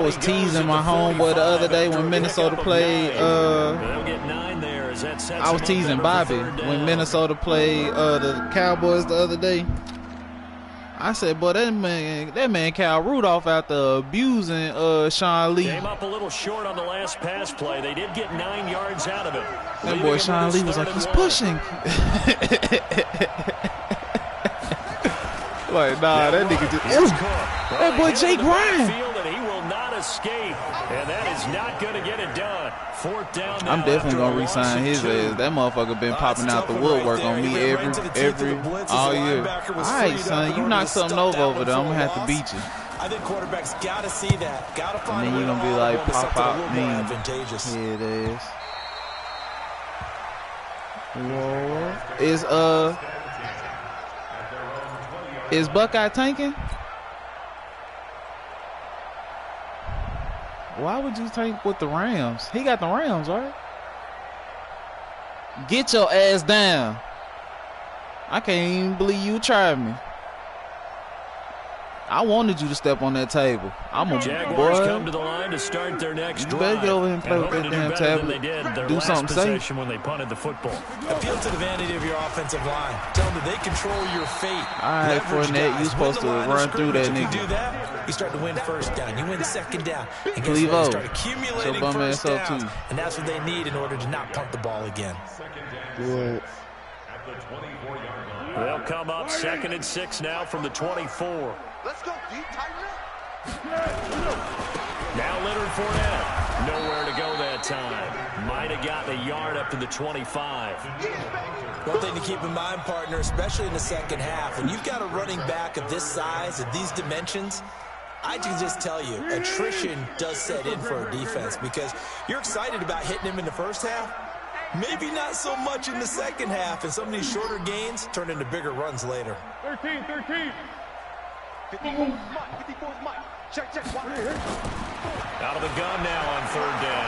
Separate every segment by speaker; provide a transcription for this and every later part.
Speaker 1: I was teasing my homeboy the other day when Minnesota played. I was teasing Bobby when Minnesota played the Cowboys the other day. I said, boy, that man Cal Rudolph after abusing Sean Lee.
Speaker 2: Came up a little short on the last pass play. They did get 9 yards out of it.
Speaker 1: That boy Sean Lee was like, he's pushing. Like, nah, that nigga just. That boy Jake Ryan.
Speaker 2: Escape, and that is not going to get it done. 4th down.
Speaker 1: I'm definitely gonna re-sign his ass. That motherfucker been popping out the woodwork on me every all year. All right, son, you knock something over there, I'm gonna have to beat you.
Speaker 3: I think quarterbacks gotta see that. Gotta find
Speaker 1: and then you're gonna be like pop out mean.
Speaker 3: Advantageous.
Speaker 1: Yeah, it is. Whoa. Is Buckeye tanking? Why would you tank with the Rams? He got the Rams, right? Get your ass down. I can't even believe you tried me. I wanted you to step on that table. I'm a
Speaker 2: Jaguars
Speaker 1: boy.
Speaker 2: Come to the line to start their next drive.
Speaker 1: You better get over here and play with that damn tablet. Do something safe.
Speaker 2: When they punted the football.
Speaker 3: Appeal to the vanity of your offensive line. Tell them that they control your fate.
Speaker 1: All right, Fournette, you supposed to run through that nigga.
Speaker 3: If you do that, you start to win 1st down. You win 2nd down. And
Speaker 1: Clevo.
Speaker 3: start accumulating 1st downs. And that's what they need in order to not punt the ball again.
Speaker 1: Good.
Speaker 2: They'll come up 2nd and 6 now from the 24.
Speaker 4: Let's go deep, tighten up.
Speaker 2: Now Leonard Fournette. Nowhere to go that time. Might have gotten a yard up to the 25.
Speaker 3: One thing to keep in mind, partner, especially in the 2nd half, when you've got a running back of this size, of these dimensions, I can just tell you, attrition does set in for a defense because you're excited about hitting him in the 1st half. Maybe not so much in the 2nd half, and some of these shorter gains turn into bigger runs later.
Speaker 4: 13. 54's Mike. Check.
Speaker 2: Out of the gun now on 3rd down.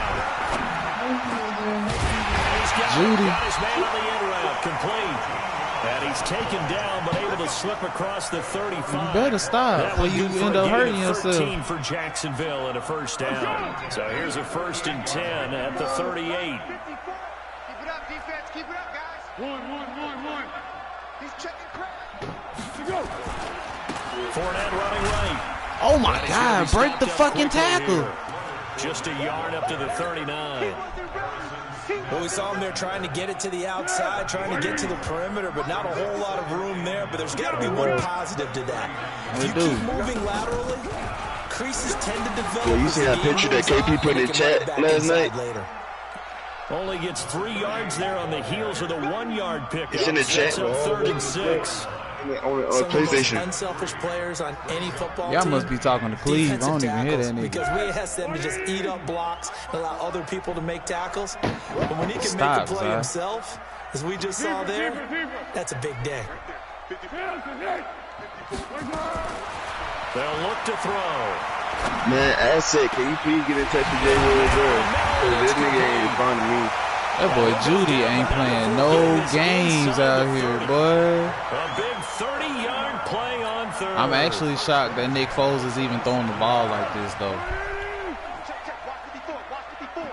Speaker 1: Judy.
Speaker 2: Got his man on the end route, complete. And he's taken down, but able to slip across the 35.
Speaker 1: You better stop before you end up hurting yourself.
Speaker 2: 13 for Jacksonville and a 1st down. So here's a 1st and 10 at the 38.
Speaker 4: Keep it up, defense. Keep it up, guys. One. He's checking crap. Let's go.
Speaker 2: Fournette running right.
Speaker 1: Oh my God, break the fucking tackle.
Speaker 2: Just a yard up to the 39.
Speaker 3: Well, we saw him there trying to get it to the outside, trying to get to the perimeter, but not a whole lot of room there. But there's got to be one positive to that. If you keep moving laterally, creases tend to develop.
Speaker 5: Well, you see that picture that KP put in chat last night?
Speaker 2: Only gets 3 yards there on the heels of the 1-yard pickup.
Speaker 5: It's in the chat.
Speaker 2: Up 3rd and 6.
Speaker 5: On PlayStation.
Speaker 3: Unselfish players on any football team.
Speaker 1: Y'all must be talking to Cleve. I don't even hear that nigga.
Speaker 3: Because we ask them to just eat up blocks and allow other people to make tackles. But when he can make a play himself, as we just saw there, that's a big day.
Speaker 2: They'll look to throw.
Speaker 5: Man, I said, can you please get in touch with Jay Will as well? Because this nigga ain't responding to me.
Speaker 1: That boy Judy ain't playing no games out here, boy.
Speaker 2: A big 30-yard play on 3rd.
Speaker 1: I'm actually shocked that Nick Foles is even throwing the ball like this, though.
Speaker 4: Check. Watch 54.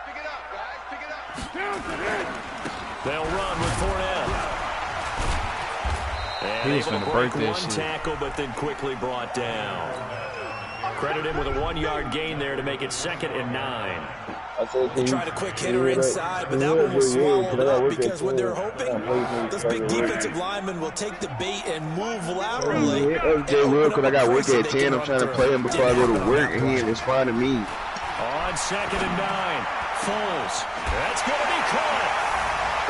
Speaker 4: Pick it up, guys. Pick it up.
Speaker 2: They'll run with Fournette. And
Speaker 1: He was
Speaker 2: able
Speaker 1: finna
Speaker 2: to break
Speaker 1: break that
Speaker 2: one
Speaker 1: shit.
Speaker 2: tackle, but then quickly brought down. Credit him with a 1-yard gain there to make it 2nd and 9.
Speaker 3: They tried a quick hitter inside, but that one was swallowed up because what they're hoping, those big defensive linemen will take the bait and move laterally.
Speaker 5: Jay Will, because I got work at 10. I'm trying to play him before I go to work, and he ain't responding to me.
Speaker 2: On 2nd and 9, Foles. That's going to be caught.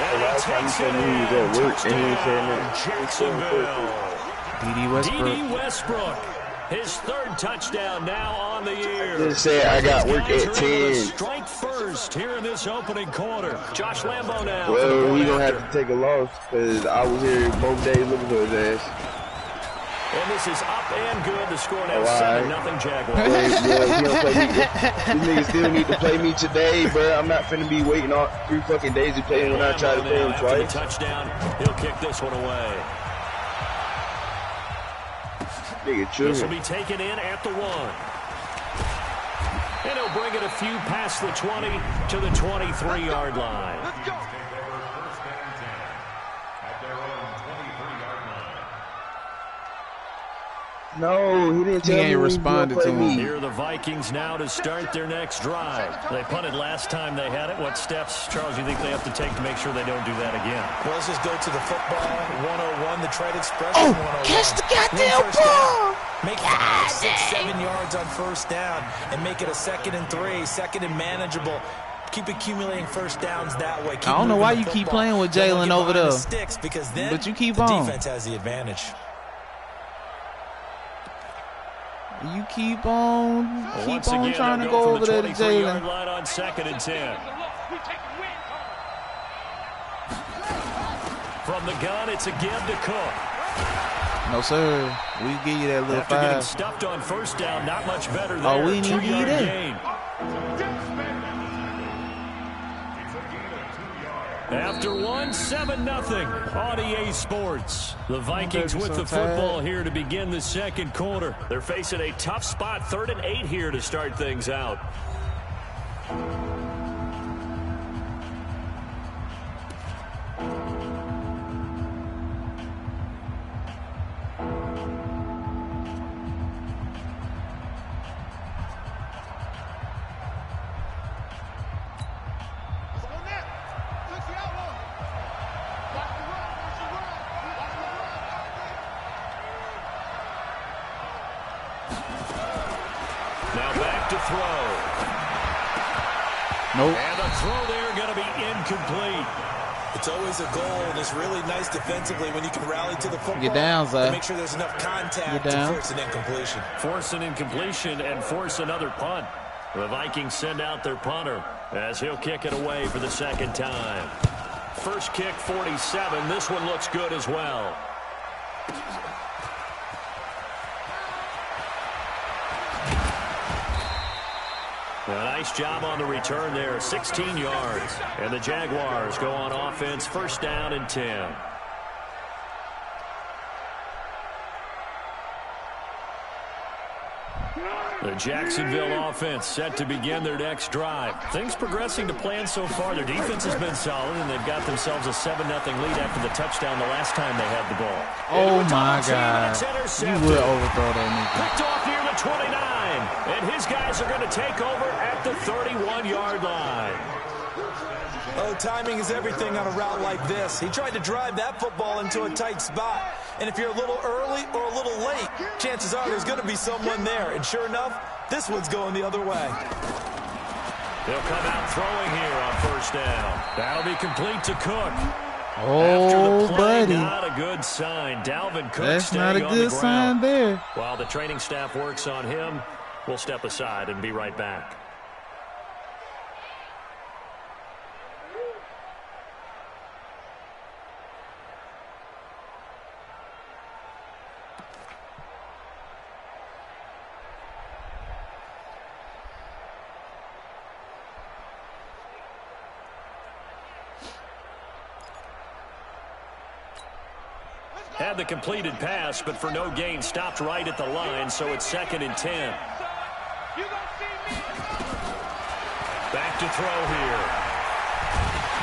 Speaker 2: And he takes it in. Jacksonville. D.D. Westbrook. His 3rd touchdown now on the year.
Speaker 5: Just said I got work at 10.
Speaker 2: Strike first here in this opening quarter. Josh Lambo now.
Speaker 5: Well, we gonna have to take a loss because I was here both days looking for his ass.
Speaker 2: And this is up and good. The score now 7-0 Jaguars.
Speaker 5: These niggas still need to play me today, bro. I'm not finna be waiting all 3 fucking days to play him when I try to play him twice.
Speaker 2: Touchdown. He'll kick this one away.
Speaker 5: Nigga,
Speaker 2: This will be taken in at the 1. And he'll bring it a few past the 20 to the 23-yard line.
Speaker 4: Let's go.
Speaker 5: No, he didn't tell me.
Speaker 1: He ain't responded to him.
Speaker 2: Here are the Vikings now to start their next drive. They punted last time they had it. What steps, Charles, you think they have to take to make sure they don't do that again?
Speaker 3: Well, let's just go to the football 101, the trade expression 101.
Speaker 1: Catch the goddamn ball!
Speaker 3: Make 5, 6, 7 yards on first down and make it a 2nd and 3, 2nd and manageable. Keep accumulating first downs that way.
Speaker 1: I don't know why you keep playing with Jalen over there.
Speaker 3: Because then
Speaker 1: But you keep
Speaker 3: the
Speaker 1: on.
Speaker 3: defense has the advantage.
Speaker 1: You keep on trying to go over there to Jalen.
Speaker 2: Line on 2nd and 10. From the gun, it's again to Cook.
Speaker 1: No, sir. We give you that little
Speaker 2: After getting
Speaker 1: 5.
Speaker 2: stuffed on first down, not much better there.
Speaker 1: Oh, we didn't even give you
Speaker 2: 2-yard
Speaker 1: that.
Speaker 2: gain. After 1, 7-0 on EA Sports. The Vikings with the football here to begin the second quarter. They're facing a tough spot, 3rd and 8 here to start things out. Now back to throw.
Speaker 1: Nope.
Speaker 2: And the throw there going to be incomplete.
Speaker 3: It's always a goal, and it's really nice defensively when you can rally to the football.
Speaker 1: Get down, Zay.
Speaker 3: And make sure there's enough contact
Speaker 1: Get
Speaker 3: to
Speaker 1: down.
Speaker 3: force an incompletion.
Speaker 2: Force an incompletion and force another punt. The Vikings send out their punter as he'll kick it away for the second time. First kick, 47. This one looks good as well. A nice job on the return there, 16 yards. And the Jaguars go on offense, first down and 10. The Jacksonville offense set to begin their next drive. Things progressing to plan so far. Their defense has been solid, and they've got themselves a 7-0 lead after the touchdown the last time they had the ball.
Speaker 1: Oh, my God. You would overthrow that nigga.
Speaker 2: Picked off near the 29, and his guys are going to take over at the 31-yard line.
Speaker 3: Oh, timing is everything on a route like this. He tried to drive that football into a tight spot. And if you're a little early or a little late, chances are there's going to be someone there. And sure enough, this one's going the other way.
Speaker 2: They'll come out throwing here on first down. That'll be complete to Cook.
Speaker 1: Oh, buddy.
Speaker 2: Not a good sign. Dalvin Cook
Speaker 1: That's
Speaker 2: staying
Speaker 1: not a
Speaker 2: on
Speaker 1: good
Speaker 2: the
Speaker 1: sign
Speaker 2: ground.
Speaker 1: there.
Speaker 2: While the training staff works on him, we'll step aside and be right back. Had the completed pass, but for no gain, stopped right at the line, so it's 2nd and 10. Back to throw here.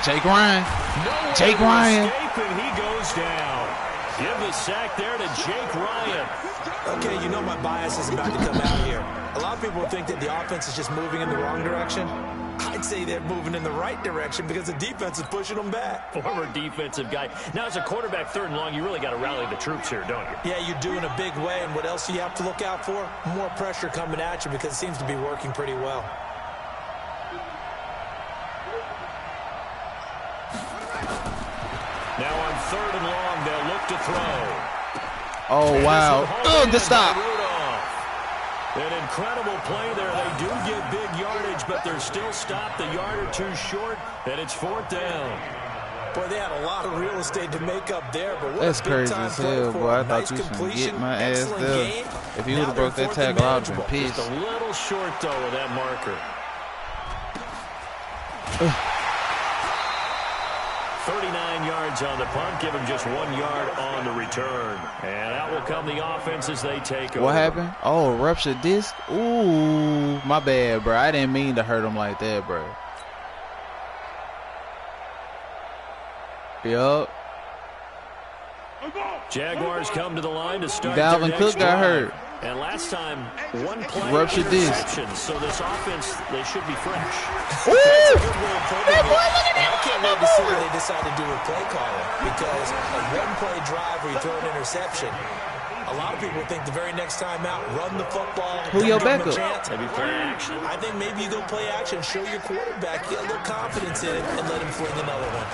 Speaker 1: Jake Ryan.
Speaker 2: Nowhere
Speaker 1: Jake
Speaker 2: to
Speaker 1: Ryan.
Speaker 2: escape, and he goes down. Give the sack there to Jake Ryan.
Speaker 3: Okay, you know my bias is about to come out here. A lot of people think that the offense is just moving in the wrong direction. I'd say they're moving in the right direction because the defense is pushing them back.
Speaker 2: Former defensive guy. Now, as a quarterback, 3rd and long, you really got to rally the troops here, don't you?
Speaker 3: Yeah, you do in a big way, and what else do you have to look out for? More pressure coming at you because it seems to be working pretty well.
Speaker 2: Now on 3rd and long, they'll look to throw.
Speaker 1: Oh, wow. Oh, good stop.
Speaker 2: An incredible play there. They do get big yardage, but they're still stopped a yard or two short, and it's 4th down.
Speaker 3: Boy, they had a lot of real estate to make up there, but what
Speaker 1: That's
Speaker 3: a
Speaker 1: crazy
Speaker 3: big-time
Speaker 1: as
Speaker 3: play
Speaker 1: hell,
Speaker 3: for
Speaker 1: boy. I
Speaker 3: a
Speaker 1: thought
Speaker 3: nice
Speaker 1: you should
Speaker 3: completion,
Speaker 1: get my ass
Speaker 3: excellent
Speaker 1: there.
Speaker 3: game.
Speaker 1: If you
Speaker 3: Now
Speaker 1: would have broke
Speaker 3: they're
Speaker 1: that
Speaker 3: 4th and
Speaker 1: tackle, I would have been
Speaker 3: manageable.
Speaker 1: pissed.
Speaker 2: Just a little short, though, with that marker. 39 yards on the punt, give him just 1 yard on the return. And out will come the offense as they take over.
Speaker 1: What happened? Oh, ruptured disc? Ooh, my bad, bro. I didn't mean to hurt him like that, bro. Yup.
Speaker 2: Jaguars come to the line to start.
Speaker 1: Dalvin Cook got hurt.
Speaker 2: And last time, one play
Speaker 1: Ruptured disc.
Speaker 2: So this offense, they should be fresh.
Speaker 1: Ooh!
Speaker 3: I can't wait to see what they decide to do with play calling, because a one-play drive where you throw an interception, a lot of people think the very next time out, run the football.
Speaker 1: Who your backup?
Speaker 2: Maybe play action.
Speaker 3: I think maybe you go play action, show your quarterback, get a little confidence in it, and let him fling another one.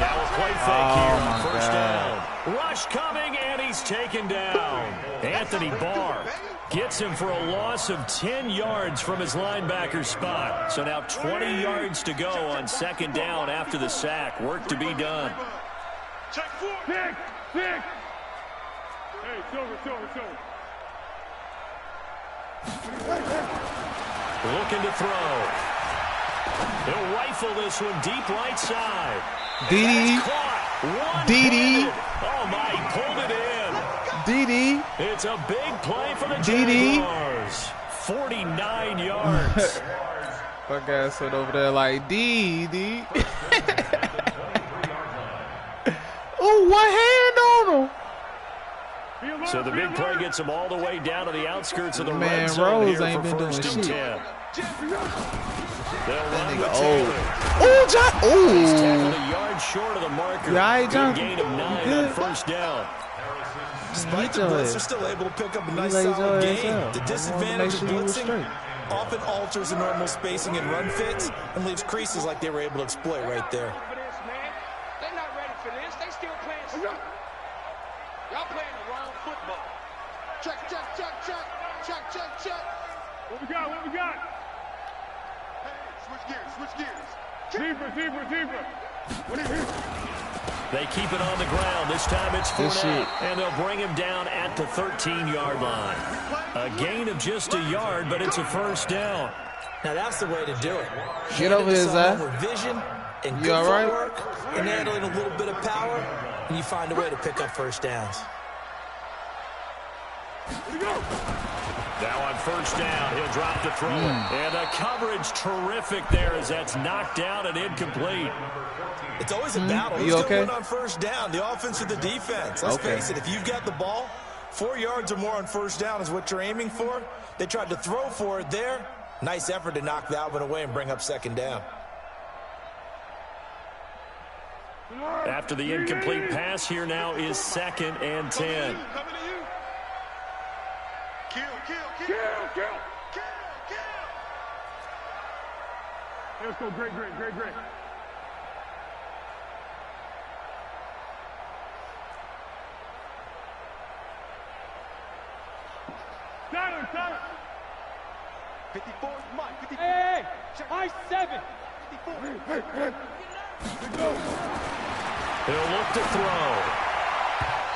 Speaker 2: Now a play fake here on first down. Rush coming, and he's taken down. Anthony Barr gets him for a loss of 10 yards from his linebacker spot. So now 20 yards to go on second down after the sack. Work to be done.
Speaker 4: Check 4. Pick. Hey, silver.
Speaker 2: Looking to throw. He'll rifle this one deep right side.
Speaker 1: DD. DD.
Speaker 2: Oh, my, he pulled it in.
Speaker 1: DD.
Speaker 2: It's a big play for the Jaguars. 49 yards.
Speaker 1: My guy said over there like, DD. Oh, one hand on him.
Speaker 2: So the big play gets him all the way down to the outskirts of the
Speaker 1: Man,
Speaker 2: red zone
Speaker 1: Rose
Speaker 2: here
Speaker 1: ain't
Speaker 2: for
Speaker 1: been doing
Speaker 2: first and
Speaker 1: shit.
Speaker 2: 10. They'll run
Speaker 1: That
Speaker 2: with
Speaker 1: nigga
Speaker 2: Taylor.
Speaker 1: old.
Speaker 2: He's tackled
Speaker 1: Oh,
Speaker 2: a yard short of the marker.
Speaker 1: Yeah, I ain't
Speaker 2: Good
Speaker 1: Johnson.
Speaker 2: gain of 9
Speaker 1: Good.
Speaker 2: on first down.
Speaker 3: Despite the blitz, they're still able to pick up a nice
Speaker 1: laid your
Speaker 3: solid
Speaker 1: ass
Speaker 3: gain.
Speaker 1: out.
Speaker 3: The
Speaker 1: I wanted to
Speaker 3: disadvantage
Speaker 1: make
Speaker 3: of
Speaker 1: sure you was
Speaker 3: blitzing
Speaker 1: straight.
Speaker 3: often alters the normal spacing and run fits and leaves creases like they were able to exploit right there.
Speaker 4: They're not ready for this. They still playing. Y'all playing the wrong football. Check. What we got? Hey, switch gears. Zebra. What is it?
Speaker 2: They keep it on the ground. This time it's
Speaker 1: Good
Speaker 2: Fournette,
Speaker 1: shit.
Speaker 2: and they'll bring him down at the 13-yard line. A gain of just a yard, but it's a first down.
Speaker 3: Now that's the way to do it.
Speaker 1: Get over here, Zach.
Speaker 3: With vision and
Speaker 1: You
Speaker 3: good
Speaker 1: all right?
Speaker 3: footwork and handling a little bit of power, and you find a way to pick up first downs.
Speaker 2: Now on first down, he'll drop to throw it. And the coverage terrific there as that's knocked down and incomplete.
Speaker 3: It's always a battle.
Speaker 1: You
Speaker 3: Who's
Speaker 1: okay?
Speaker 3: going to win on first down, the offense or the defense? Let's face it, if you've got the ball, 4 yards or more on first down is what you're aiming for. They tried to throw for it there. Nice effort to knock that one away and bring up second down.
Speaker 2: After the incomplete pass, here now is 2nd and 10.
Speaker 4: Coming to you. Kill. Let's go, great. Silence. 54, Mike. 54. Hey, I 7. 54.
Speaker 2: He'll look to throw.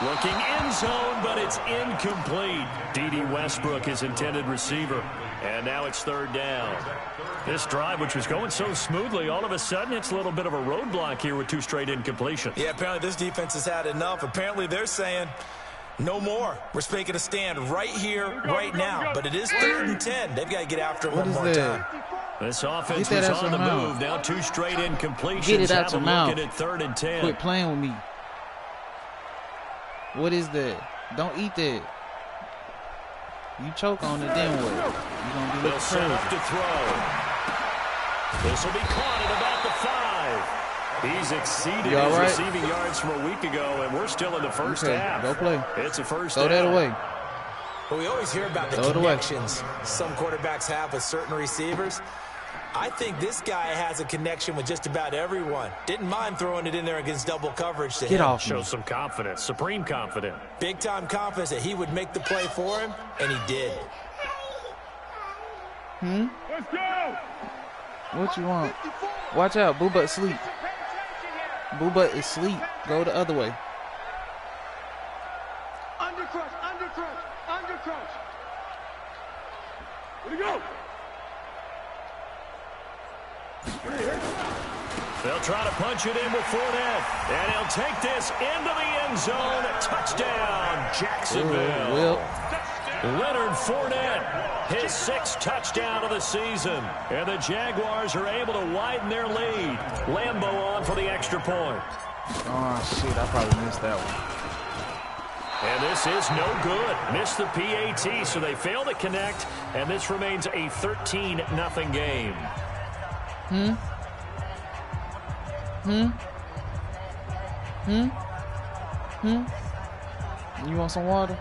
Speaker 2: Looking end zone, but it's incomplete. D.D. Westbrook, his intended receiver. And now it's third down. This drive, which was going so smoothly, all of a sudden it's a little bit of a roadblock here with 2 straight incompletions.
Speaker 3: Yeah, apparently this defense has had enough. Apparently they're saying, no more. We're making a stand right here, right now. But it is 3rd and 10. They've got to get after it one more time.
Speaker 2: This offense
Speaker 1: Get
Speaker 2: was
Speaker 1: that out
Speaker 2: on the
Speaker 1: your mouth.
Speaker 2: move. Now 2 straight incompletions.
Speaker 1: Get it out
Speaker 2: Have
Speaker 1: your
Speaker 2: them
Speaker 1: mouth.
Speaker 2: looking at 3rd and 10.
Speaker 1: Quit playing with me. What is that? Don't eat that. You choke on it, then what? You gonna be
Speaker 2: They'll
Speaker 1: looking
Speaker 2: set up
Speaker 1: crazy.
Speaker 2: to throw. This will be caught at about the 5. He's exceeded
Speaker 1: You all
Speaker 2: his
Speaker 1: right?
Speaker 2: receiving yards from a week ago, and we're still in the first
Speaker 1: Okay,
Speaker 2: half.
Speaker 1: go play.
Speaker 2: It's a first
Speaker 1: Throw
Speaker 2: down.
Speaker 1: that away.
Speaker 3: But we always hear about the
Speaker 1: Throw it away.
Speaker 3: connections some quarterbacks have with certain receivers. I think this guy has a connection with just about everyone. Didn't mind throwing it in there against double coverage to
Speaker 1: Get
Speaker 3: him.
Speaker 1: off me.
Speaker 2: Shows some confidence, supreme confidence.
Speaker 3: Big-time confidence that he would make the play for him, and he did.
Speaker 4: Let's go.
Speaker 1: What you want? Watch out, Boo Butt sleep. Boo Butt is sleep. Go the other way.
Speaker 4: Undercrush. Where'd he go?
Speaker 2: They'll try to punch it in with Fournette. And he'll take this into the end zone. Touchdown, Jacksonville. Leonard Fournette, his 6th touchdown of the season. And the Jaguars are able to widen their lead. Lambeau on for the extra point.
Speaker 1: Oh, shit, I probably missed that one.
Speaker 2: And this is no good. Missed the PAT, so they fail to connect. And this remains a 13-0 game.
Speaker 1: You want some water?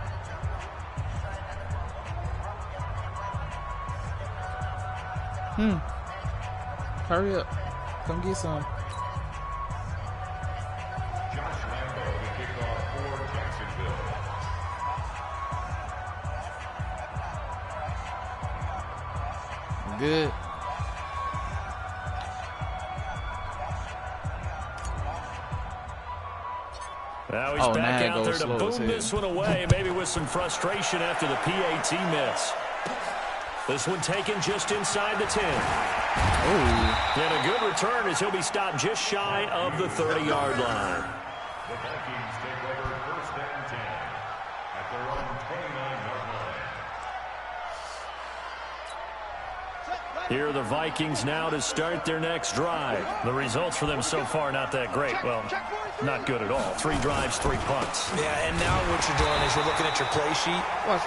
Speaker 1: Hurry up. Come get some. Good.
Speaker 2: Now he's back out there to boom this one away, maybe with some frustration after the PAT miss. This one taken just inside the 10.
Speaker 1: Ooh.
Speaker 2: And a good return as he'll be stopped just shy of the 30-yard line.
Speaker 6: The Vikings take over 1st and 10 at their own 29-yard line.
Speaker 2: Here are the Vikings now to start their next drive. The results for them so far not that great. Well, not good at all. 3 drives, 3 punts.
Speaker 3: Yeah, and now what you're doing is you're looking at your play sheet,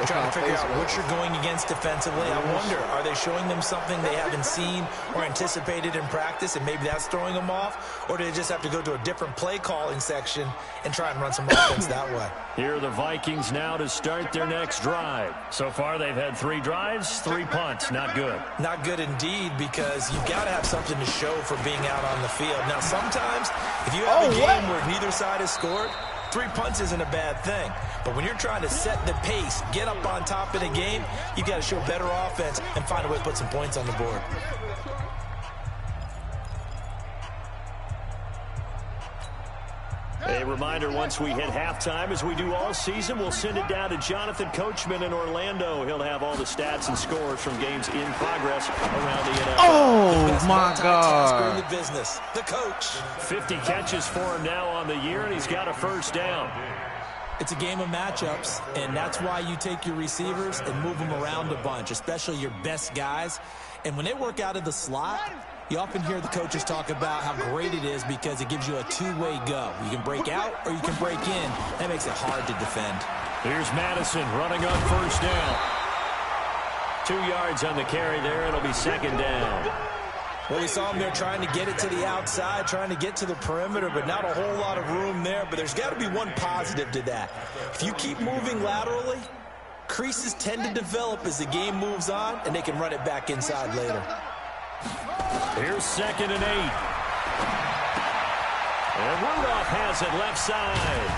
Speaker 3: trying to figure out what you're going against defensively. I wonder, are they showing them something they haven't seen or anticipated in practice, and maybe that's throwing them off? Or do they just have to go to a different play calling section and try and run some offense that way?
Speaker 2: Here are the Vikings now to start their next drive. So far, they've had 3 drives, 3 punts. Not good.
Speaker 3: Not good indeed, because you've got to have something to show for being out on the field. Now, sometimes, if you have a game where neither side has scored, 3 punts isn't a bad thing. But when you're trying to set the pace, get up on top in a game, you've got to show better offense and find a way to put some points on the board.
Speaker 2: A reminder, once we hit halftime, as we do all season, we'll send it down to Jonathan Coachman in Orlando. He'll have all the stats and scores from games in progress around the NFL.
Speaker 1: Oh, my God.
Speaker 3: The business, the coach.
Speaker 2: 50 catches for him now on the year, and he's got a 1st down.
Speaker 3: It's a game of matchups, and that's why you take your receivers and move them around a bunch, especially your best guys. And when they work out of the slot, you often hear the coaches talk about how great it is because it gives you a 2-way go. You can break out or you can break in. That makes it hard to defend.
Speaker 2: Here's Madison running on 1st down. 2 yards on the carry there. It'll be 2nd down.
Speaker 3: Well, we saw him there trying to get it to the outside, trying to get to the perimeter, but not a whole lot of room there. But there's got to be one positive to that. If you keep moving laterally, creases tend to develop as the game moves on, and they can run it back inside later.
Speaker 2: Here's 2nd and 8. And Rudolph has it left side.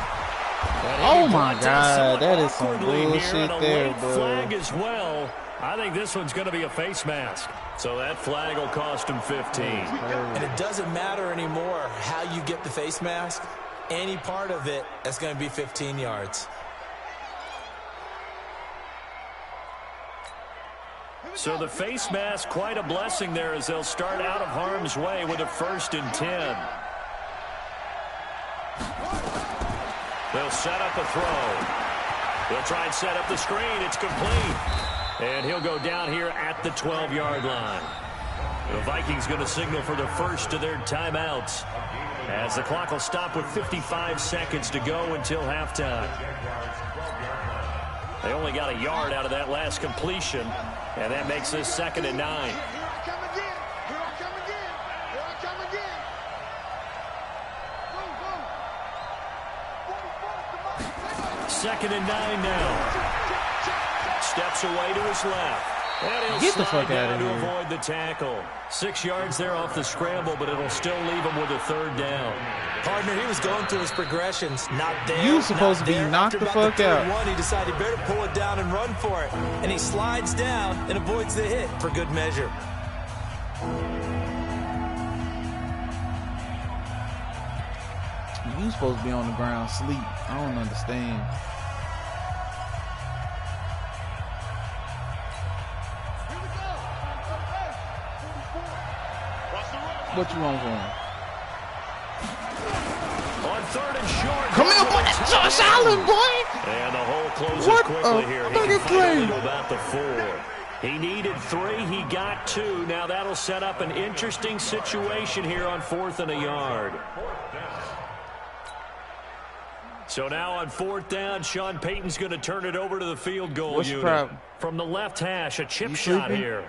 Speaker 1: Oh, my God. That is some bullshit there, bro.
Speaker 2: Flag as well. I think this one's going to be a face mask. So that flag will cost him 15.
Speaker 3: And it doesn't matter anymore how you get the face mask. Any part of it, that's going to be 15 yards.
Speaker 2: So the face mask, quite a blessing there as they'll start out of harm's way with a 1st and 10. They'll set up a throw. They'll try and set up the screen. It's complete. And he'll go down here at the 12-yard line. The Vikings going to signal for the first of their timeouts as the clock will stop with 55 seconds to go until halftime. They only got a yard out of that last completion, and that makes this 2nd and 9. 2nd and 9 now. Steps away to his left. And he'll
Speaker 1: Get the fuck
Speaker 2: slide
Speaker 1: out of
Speaker 2: down
Speaker 1: here.
Speaker 2: to avoid the tackle. 6 yards there off the scramble, but it'll still leave him with a 3rd down.
Speaker 3: Partner, he was going through his progressions. Not there.
Speaker 1: You supposed to be knocked the fuck out.
Speaker 3: One, he decided he better pull it down and run for it. And he slides down and avoids the hit for good measure.
Speaker 1: You supposed to be on the ground sleep. I don't understand. What you want for him?
Speaker 2: On 3rd and short.
Speaker 1: Come here, boy. That's Josh Allen, boy.
Speaker 2: And the hole closes
Speaker 1: What
Speaker 2: quickly
Speaker 1: a
Speaker 2: here. He
Speaker 1: fucking
Speaker 2: can
Speaker 1: play.
Speaker 2: to about the 4. He needed 3. He got 2. Now that'll set up an interesting situation here on 4th and a yard. So now on 4th down, Sean Payton's going to turn it over to the field goal
Speaker 1: What's your
Speaker 2: unit.
Speaker 1: problem?
Speaker 2: From the left hash, a chip
Speaker 1: You
Speaker 2: shot
Speaker 1: sleeping?
Speaker 2: here.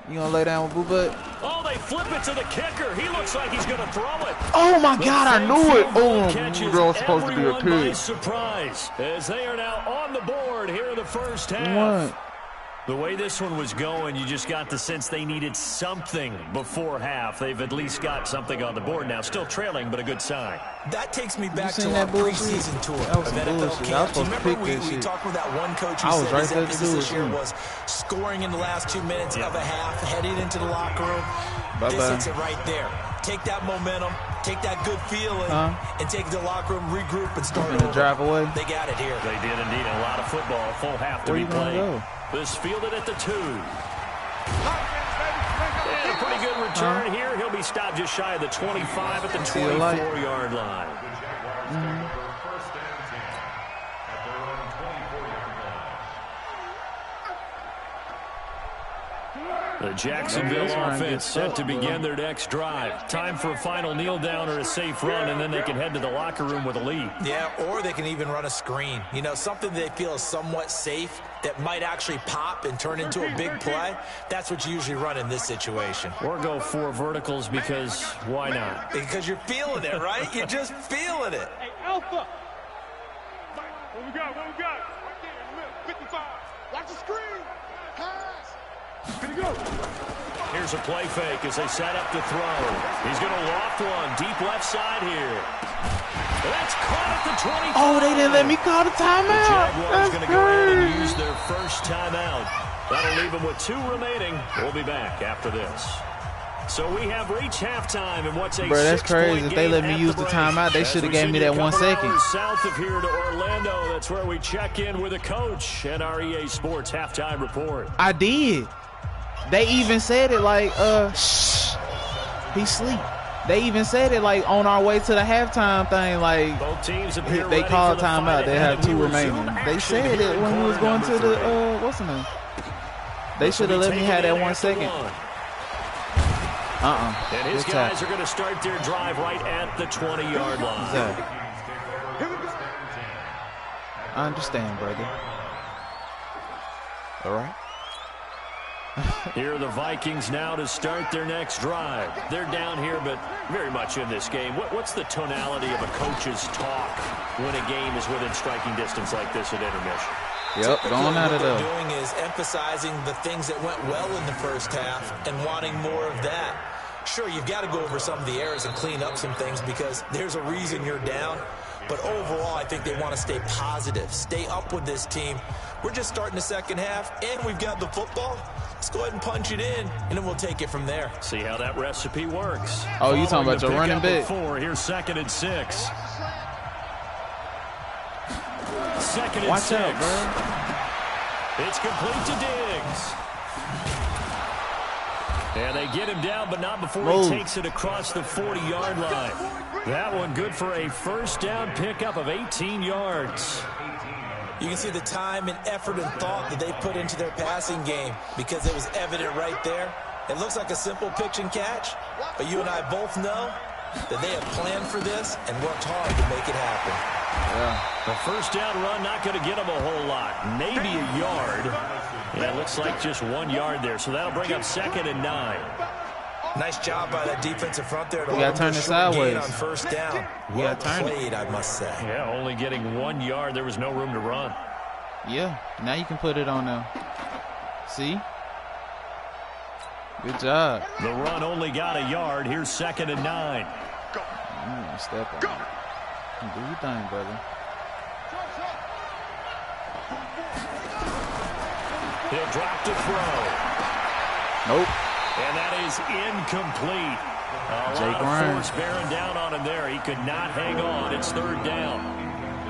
Speaker 1: You gonna lay down with Boo Butt?
Speaker 2: Oh, they flip it to the kicker. He looks like he's going to throw it.
Speaker 1: Oh my
Speaker 2: The
Speaker 1: God, I
Speaker 2: fake
Speaker 1: knew it.
Speaker 2: field goal
Speaker 1: Oh,
Speaker 2: catches
Speaker 1: girl, it's supposed to be a
Speaker 2: everyone by
Speaker 1: pig.
Speaker 2: surprise as they are now on the board here in the first half.
Speaker 1: What?
Speaker 2: The way this one was going, you just got the sense they needed something before half. They've at least got something on the board now. Still trailing, but a good sign.
Speaker 3: That takes me back
Speaker 1: seen
Speaker 3: to our
Speaker 1: that bullshit?
Speaker 3: preseason tour
Speaker 1: That was
Speaker 3: of
Speaker 1: some
Speaker 3: NFL
Speaker 1: bullshit. I was
Speaker 3: camps.
Speaker 1: supposed to
Speaker 3: Remember
Speaker 1: pick
Speaker 3: we
Speaker 1: that shit.
Speaker 3: talked with that one coach who
Speaker 1: I was
Speaker 3: said
Speaker 1: right
Speaker 3: his
Speaker 1: there to
Speaker 3: emphasis
Speaker 1: do it,
Speaker 3: this year
Speaker 1: too.
Speaker 3: was scoring in the last 2 minutes of a half, heading into the locker room.
Speaker 1: Bye-bye.
Speaker 3: This hits it right there. Take that momentum, take that good feeling, and take it to the locker room, regroup, and start
Speaker 1: Gonna
Speaker 3: over.
Speaker 1: drive away.
Speaker 3: They got it here.
Speaker 2: They did indeed. A lot of football, full half to
Speaker 1: Where
Speaker 2: be
Speaker 1: you gonna
Speaker 2: played.
Speaker 1: go?
Speaker 2: This fielded at the 2. And a pretty good return here. He'll be stopped just shy of the 25 at the
Speaker 1: See the light?
Speaker 2: 24-yard line.
Speaker 6: First and 10 at their own 24-yard line.
Speaker 2: The Jacksonville
Speaker 1: This one
Speaker 2: offense
Speaker 1: gets
Speaker 2: set to
Speaker 1: up, bro.
Speaker 2: begin their next drive. Time for a final kneel down or a safe run, and then they can head to the locker room with a lead.
Speaker 3: Yeah, or they can even run a screen. You know, something they feel is somewhat safe that might actually pop and turn into a big play. That's what you usually run in this situation.
Speaker 2: Or go 4 verticals because why not?
Speaker 3: Because you're feeling it, right? You're just feeling it.
Speaker 4: Hey, Alpha. What we got? What we got? Right there, 55. Watch the screen. Pass. Here we go.
Speaker 2: Here's a play fake as they set up to throw. He's going to loft one deep left side here. That's caught at the 25.
Speaker 1: Oh, they didn't let me call the
Speaker 2: The
Speaker 1: timeout.
Speaker 2: Jaguars
Speaker 1: That's
Speaker 2: going to go ahead and
Speaker 1: crazy.
Speaker 2: use their first timeout. That'll leave them with 2 remaining. We'll be back after this. So we have reached halftime in what's a
Speaker 1: Bro, that's
Speaker 2: 6-point
Speaker 1: crazy. If they
Speaker 2: game
Speaker 1: let me
Speaker 2: at
Speaker 1: use
Speaker 2: the
Speaker 1: the
Speaker 2: break.
Speaker 1: timeout, they
Speaker 2: As
Speaker 1: should have
Speaker 2: we
Speaker 1: gave me
Speaker 2: send you
Speaker 1: that 1
Speaker 2: a couple
Speaker 1: second.
Speaker 2: hours south of here to Orlando. That's where we check in with a coach at our EA Sports halftime report.
Speaker 1: I did. They even said it like, shh, he sleep. They even said it like on our way to the halftime thing, like
Speaker 2: Both teams appear
Speaker 1: they
Speaker 2: ready
Speaker 1: called
Speaker 2: for the
Speaker 1: timeout.
Speaker 2: fight
Speaker 1: They
Speaker 2: ahead,
Speaker 1: have 2
Speaker 2: and we
Speaker 1: remaining.
Speaker 2: resume
Speaker 1: They
Speaker 2: action
Speaker 1: said
Speaker 2: here
Speaker 1: it
Speaker 2: in
Speaker 1: when we was
Speaker 2: quarter
Speaker 1: going to
Speaker 2: number 3.
Speaker 1: the what's the name? They should have let me have that 1 second.
Speaker 2: And his
Speaker 1: Good
Speaker 2: guys
Speaker 1: tackle.
Speaker 2: are going to start their drive right at the 20-yard line.
Speaker 1: Exactly. I understand, brother. All right.
Speaker 2: Here are the Vikings now to start their next drive. They're down here, but very much in this game. What's the tonality of a coach's talk when a game is within striking distance like this at intermission?
Speaker 1: Yep, going out of
Speaker 3: What they're
Speaker 1: there.
Speaker 3: doing is emphasizing the things that went well in the first half and wanting more of that. Sure, you've got to go over some of the errors and clean up some things because there's a reason you're down. But overall, I think they want to stay positive, stay up with this team. We're just starting the second half, and we've got the football. Let's go ahead and punch it in, and then we'll take it from there.
Speaker 2: See how that recipe works.
Speaker 1: Oh, you talking about your running back?
Speaker 2: 4, here's 2nd and 6. 2nd and
Speaker 1: Watch
Speaker 2: 6.
Speaker 1: out, bro.
Speaker 2: It's complete to Diggs. And they get him down, but not before
Speaker 1: Move.
Speaker 2: he takes it across the 40-yard line. That one good for a first down pickup of 18 yards.
Speaker 3: You can see the time and effort and thought that they put into their passing game because it was evident right there. It looks like a simple pitch and catch, but you and I both know that they have planned for this and worked hard to make it happen.
Speaker 1: Yeah.
Speaker 2: The first down run not going to get him a whole lot. Maybe a yard. Yeah, it looks like just 1 yard there, so that'll bring up 2nd and 9.
Speaker 3: Nice job by that defensive front there to
Speaker 1: We gotta
Speaker 3: hold them
Speaker 1: turn
Speaker 3: to
Speaker 1: it
Speaker 3: a short gain
Speaker 1: sideways.
Speaker 3: on first down.
Speaker 1: We
Speaker 3: Well
Speaker 1: gotta turn it.
Speaker 3: played, I must say.
Speaker 2: Yeah, only getting 1 yard. There was no room to run.
Speaker 1: Yeah. Now you can put it on there. See? Good job.
Speaker 2: The run only got a yard. Here's 2nd and 9.
Speaker 1: Step on it. Do your thing, brother.
Speaker 2: He'll drop to throw.
Speaker 1: Nope.
Speaker 2: And that is incomplete. A
Speaker 1: Jake
Speaker 2: lot of
Speaker 1: Ryan.
Speaker 2: force bearing down on him there. He could not hang on. It's 3rd down.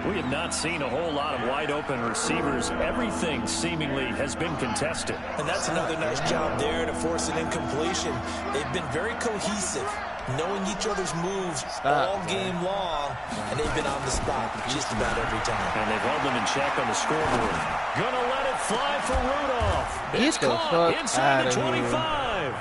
Speaker 2: We have not seen a whole lot of wide open receivers. Everything seemingly has been contested.
Speaker 3: And that's another nice job there to force an incompletion. They've been very cohesive, knowing each other's moves all game long, and they've been on the spot just about every time.
Speaker 2: And they've held them in check on the scoreboard. Gonna let it fly for Rudolph.
Speaker 1: Get
Speaker 2: It's
Speaker 1: the
Speaker 2: caught
Speaker 1: fuck
Speaker 2: inside the
Speaker 1: outta here.
Speaker 2: 25.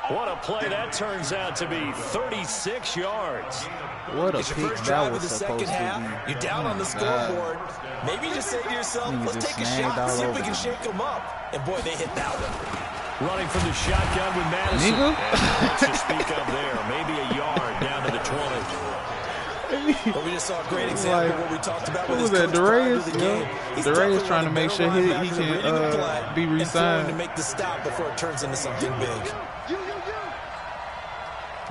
Speaker 2: What a play that turns out to be, 36 yards.
Speaker 1: What a
Speaker 3: It's your
Speaker 1: pick
Speaker 3: first
Speaker 1: that
Speaker 3: drive
Speaker 1: was
Speaker 3: of the
Speaker 1: supposed
Speaker 3: second
Speaker 1: to
Speaker 3: half.
Speaker 1: be.
Speaker 3: You're down on the
Speaker 1: God.
Speaker 3: scoreboard. Maybe you just say to yourself,
Speaker 1: Nigga
Speaker 3: let's
Speaker 1: just
Speaker 3: take a
Speaker 1: snagged
Speaker 3: shot,
Speaker 1: all
Speaker 3: see if we
Speaker 1: over
Speaker 3: can
Speaker 1: them.
Speaker 3: shake them up. And boy, they hit that one.
Speaker 2: Running from the shotgun with Madison.
Speaker 1: Nigga.
Speaker 2: And to speak of there, maybe a yard down to the 20.
Speaker 3: But we just saw a great example of what we talked about with
Speaker 1: Who
Speaker 3: his
Speaker 1: was that,
Speaker 3: coach prior to
Speaker 1: Darius?
Speaker 3: the game. He's
Speaker 1: Darius
Speaker 3: definitely
Speaker 1: trying to
Speaker 3: one of
Speaker 1: make
Speaker 3: the
Speaker 1: sure
Speaker 3: better
Speaker 1: he
Speaker 3: linebackers
Speaker 1: can,
Speaker 3: reading the play
Speaker 1: be
Speaker 3: and
Speaker 1: re-signed.
Speaker 3: throwing to make the stop before it turns into something big.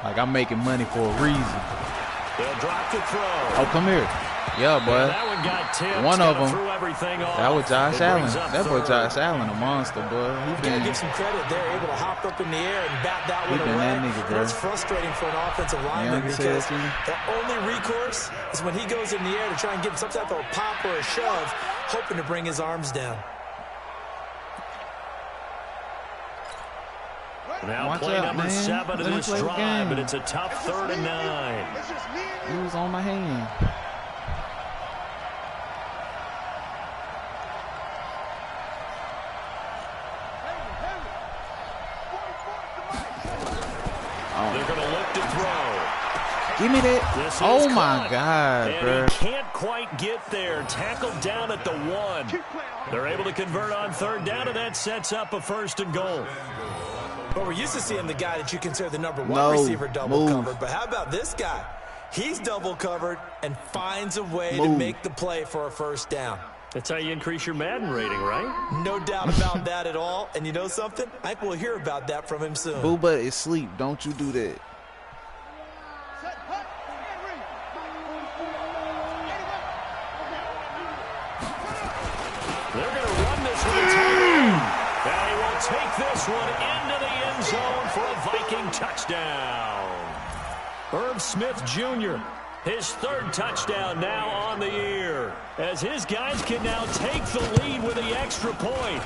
Speaker 1: Like, I'm making money for a reason.
Speaker 2: They'll drop the throw.
Speaker 1: Oh, come here. Yeah, boy.
Speaker 2: That one got tipped.
Speaker 1: One of
Speaker 2: Kinda
Speaker 1: them.
Speaker 2: threw everything off.
Speaker 1: That was Josh
Speaker 2: It
Speaker 1: Allen.
Speaker 2: brings up
Speaker 1: That boy
Speaker 2: third.
Speaker 1: Josh Allen, a monster, boy. He
Speaker 3: Gotta
Speaker 1: been
Speaker 3: give some credit. They're able to hop up in the air and bat that one
Speaker 1: been
Speaker 3: away.
Speaker 1: that nigga, bro.
Speaker 3: That's frustrating for an offensive lineman
Speaker 1: Young
Speaker 3: because
Speaker 1: safety.
Speaker 3: the only recourse is when he goes in the air to try and give some type of a pop or a shove, hoping to bring his arms down.
Speaker 2: Now
Speaker 1: Watch
Speaker 2: play
Speaker 1: out,
Speaker 2: number
Speaker 1: man.
Speaker 2: 7
Speaker 1: Let
Speaker 2: in
Speaker 1: me
Speaker 2: this
Speaker 1: play the
Speaker 2: drive,
Speaker 1: game.
Speaker 2: but it's a tough 3rd and 9.
Speaker 1: he was on my hand.
Speaker 2: They're going to look to throw.
Speaker 1: Give me that.
Speaker 2: This is
Speaker 1: Oh, my
Speaker 2: caught.
Speaker 1: God,
Speaker 2: And
Speaker 1: bro.
Speaker 2: he can't quite get there. Tackled down at the 1. They're able to convert on 3rd down, and that sets up a 1st and goal.
Speaker 3: But we're used to seeing the guy that you consider the number 1
Speaker 1: No,
Speaker 3: receiver double
Speaker 1: move.
Speaker 3: covered. But how about this guy? He's double covered and finds a way to
Speaker 1: Move.
Speaker 3: make the play for a 1st down.
Speaker 2: That's how you increase your Madden rating, right?
Speaker 3: No doubt about that at all. And you know something? I think we'll hear about that from him soon.
Speaker 1: Booba is asleep. Don't you do that.
Speaker 2: They're going to run this with a tight end. And he will take this one into the end zone for a Viking touchdown. Herb Smith Jr., his 3rd touchdown now on the year, as his guys can now take the lead with the extra point.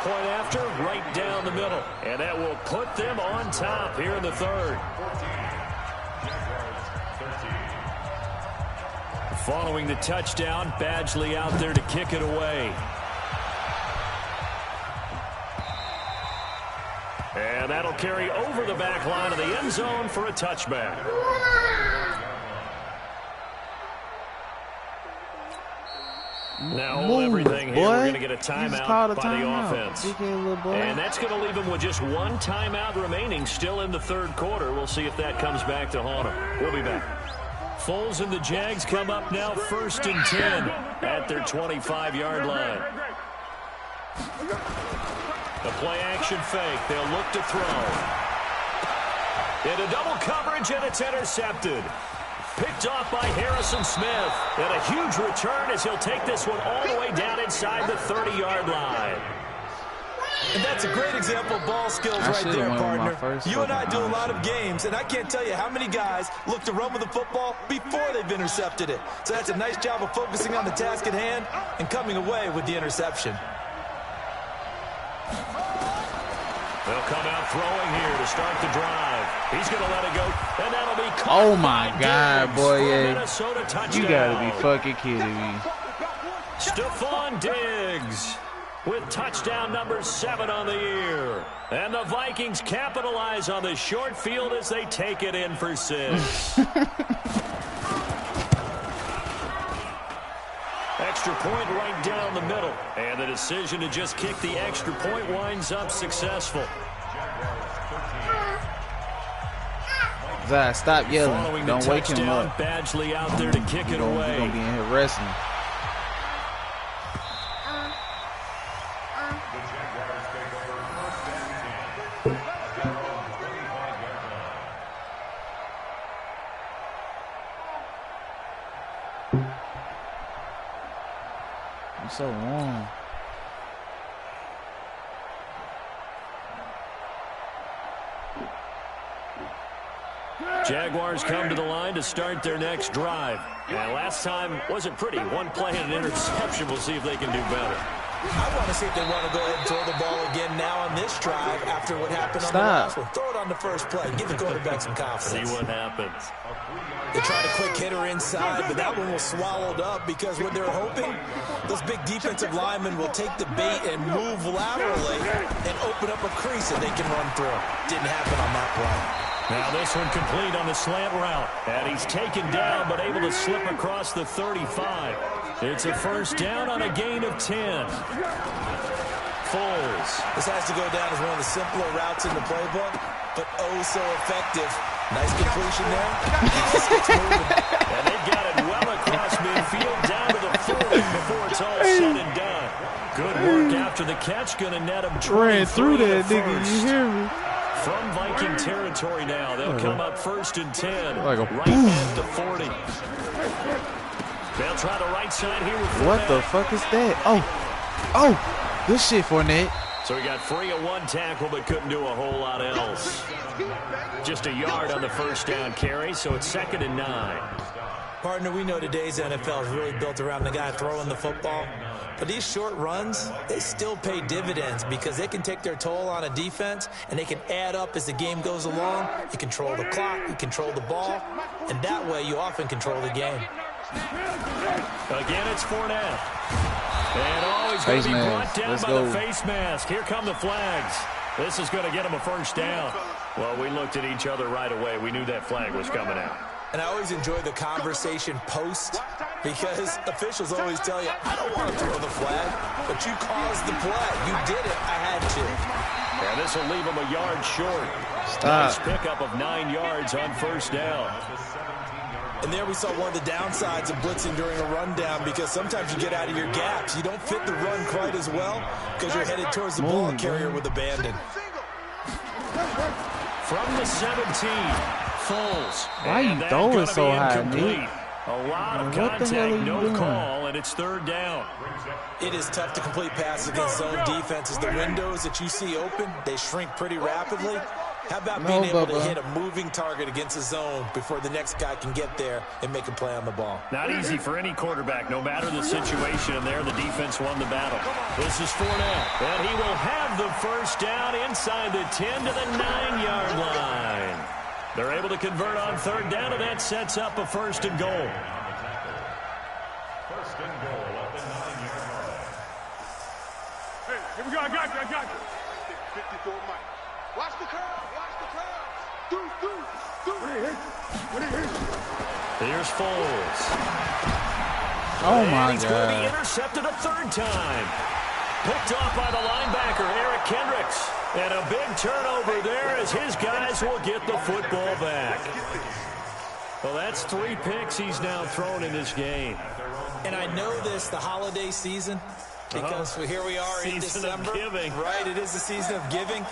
Speaker 2: Point after, right down the middle. And that will put them on top here in the 3rd. Following the touchdown, Badgley out there to kick it away. And that'll carry over the back line of the end zone for a touchback. Now hold everything here.
Speaker 1: boy.
Speaker 2: We're going to get a
Speaker 1: You just
Speaker 2: timeout
Speaker 1: called a
Speaker 2: by
Speaker 1: timeout.
Speaker 2: the offense.
Speaker 1: Big-head little boy.
Speaker 2: And that's going to leave them with just 1 timeout remaining still in the 3rd quarter. We'll see if that comes back to haunt them. We'll be back. Foles and the Jags come up now 1st and 10 at their 25-yard line. The play action fake. They'll look to throw. Into double coverage, and it's intercepted. Picked off by Harrison Smith. And a huge return as he'll take this one all the way down inside the 30-yard line.
Speaker 3: And that's a great example of ball skills right
Speaker 1: should've
Speaker 3: there,
Speaker 1: went with my
Speaker 3: partner.
Speaker 1: first
Speaker 3: You and I
Speaker 1: fucking
Speaker 3: do a lot of
Speaker 1: option.
Speaker 3: games, and I can't tell you how many guys look to run with the football before they've intercepted it. So that's a nice job of focusing on the task at hand and coming away with the interception.
Speaker 2: They'll come out throwing here to start the drive. He's going to let it go, and that'll be caught.
Speaker 1: Oh, my
Speaker 2: by
Speaker 1: God,
Speaker 2: Diggs
Speaker 1: boy,
Speaker 2: for a
Speaker 1: yeah.
Speaker 2: Minnesota touchdown.
Speaker 1: You gotta be fucking kidding me.
Speaker 2: Stephon Diggs with touchdown number 7 on the year. And the Vikings capitalize on the short field as they take it in for 6. Extra point right down the middle. And the decision to just kick the extra point winds up successful.
Speaker 1: Zai, stop yelling.
Speaker 2: Following the
Speaker 1: Don't wake him
Speaker 2: touchdown,
Speaker 1: up.
Speaker 2: Badgley out there to kick it
Speaker 1: You're
Speaker 2: away.
Speaker 1: gonna be in here wrestling.
Speaker 6: The Jaguars take over 1st and 10. At their own 25-yard line.
Speaker 1: I'm so warm.
Speaker 2: Jaguars come to the line to start their next drive. And last time wasn't pretty. One play and an interception. We'll see if they can do better.
Speaker 3: I want to see if they want to go ahead and throw the ball again now on this drive after what happened on the last one. Throw it on the first play. Give the quarterback some confidence.
Speaker 2: See what happens.
Speaker 3: They tried a quick hitter inside, but that one was swallowed up because what they're hoping, those big defensive linemen will take the bait and move laterally and open up a crease that they can run through. Didn't happen on that play.
Speaker 2: Now this one complete on the slant route. And he's taken down but able to slip across the 35. It's a first down on a gain of 10. Foles.
Speaker 3: This has to go down as one of the simpler routes in the playbook, but oh so effective. Nice completion there.
Speaker 2: And they've got it well across midfield down to the 40 before it's all said and done. Good work after the catch. Going to net him 23.
Speaker 1: Ran through that nigga, you hear me?
Speaker 2: From Viking territory now. They'll come up first and 10.
Speaker 1: Like a
Speaker 2: right at the 40. They'll try the right side here with Fournette.
Speaker 1: What the fuck is that? Oh, good shit, Fournette.
Speaker 2: So he got free of one tackle but couldn't do a whole lot else. Just a yard on the first down carry, so it's 2nd and 9.
Speaker 3: Partner, we know today's NFL is really built around the guy throwing the football. But these short runs, they still pay dividends because they can take their toll on a defense and they can add up as the game goes along. You control the clock, you control the ball, and that way you often control the game.
Speaker 2: Again, it's Fournette. And always going to be brought down by the face mask. Here come the flags. This is going to get him a first down. Well, we looked at each other right away. We knew that flag was coming out.
Speaker 3: And I always enjoy the conversation post because officials always tell you, I don't want to throw the flag, but you caused the play. You did it. I had to.
Speaker 2: And this will leave him a yard short.
Speaker 1: Stop.
Speaker 2: Nice pickup of 9 yards on first down.
Speaker 3: And there we saw one of the downsides of blitzing during a rundown because sometimes you get out of your gaps. You don't fit the run quite as well because you're headed towards the ball carrier with abandon.
Speaker 2: From the 17, Foles.
Speaker 1: Why you throwing so high, Nick?
Speaker 2: A lot of contact, no call, and it's 3rd down.
Speaker 3: It is tough to complete passes against zone defenses. The windows that you see open, they shrink pretty rapidly. How about being able to hit a moving target against a zone before the next guy can get there and make a play on the ball?
Speaker 2: Not easy for any quarterback, no matter the situation. And there, the defense won the battle. This is Fournette, and he will have the first down inside the 10 to the 9-yard line. They're able to convert on 3rd down, and that sets up a 1st and goal.
Speaker 6: 1st and goal at the 9-yard line.
Speaker 4: Hey, here we go. I got you. 54 Mike. Watch the curve. Watch the curve. Do. What do you hit?
Speaker 2: Here's Foles.
Speaker 1: Oh,
Speaker 2: and
Speaker 1: my
Speaker 2: he's going to be
Speaker 1: God.
Speaker 2: intercepted a 3rd time. Picked off by the linebacker, Eric Kendricks. And a big turnover there as his guys will get the football back. Well, that's 3 picks he's now thrown in this game.
Speaker 3: And I know this, the holiday season, because here we are in December. Right, it is the season of giving.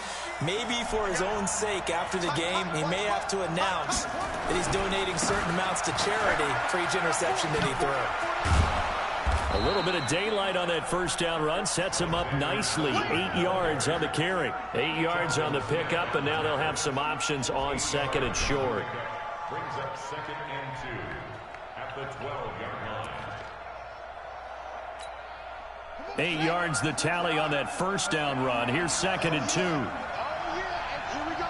Speaker 3: Maybe for his own sake, after the game, he may have to announce that he's donating certain amounts to charity for each interception that he threw.
Speaker 2: A little bit of daylight on that first down run sets him up nicely. 8 yards on the carry. 8 yards on the pickup, and now they'll have some options on 2nd and short.
Speaker 6: Brings up 2nd and 2 at the 12-yard line.
Speaker 2: 8 yards the tally on that first down run. Here's 2nd and 2.
Speaker 4: Oh, yeah. Here we go